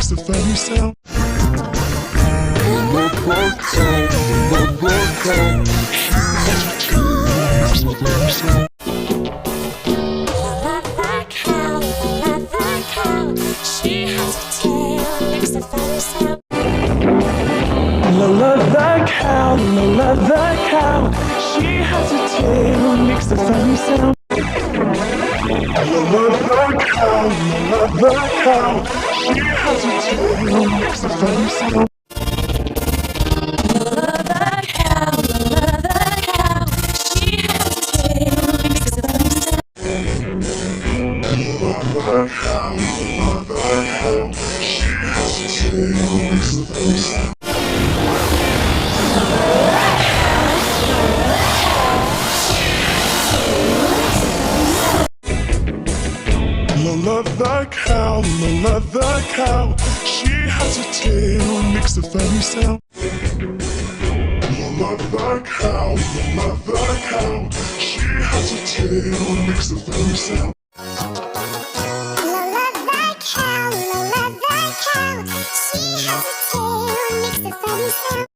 makes a funny sound. Lola the cow, she has a tail, makes a funny sound. She has a tail, makes a funny sound. Lola the cow, Lola the cow, she has a tail, makes a funny sound. Lola the cow, Lola the cow, she has a tail, makes a funny sound. Lola the cow, she has a tail, makes a funny sound. Lola the cow, Lola the cow, she has a tail, makes a funny sound. Lola the cow, Lola the cow, she has a tail, makes a funny sound. Lola the cow, Lola the cow, she has a tail, makes a funny sound. Lola the cow, she has a tail, makes a funny sound.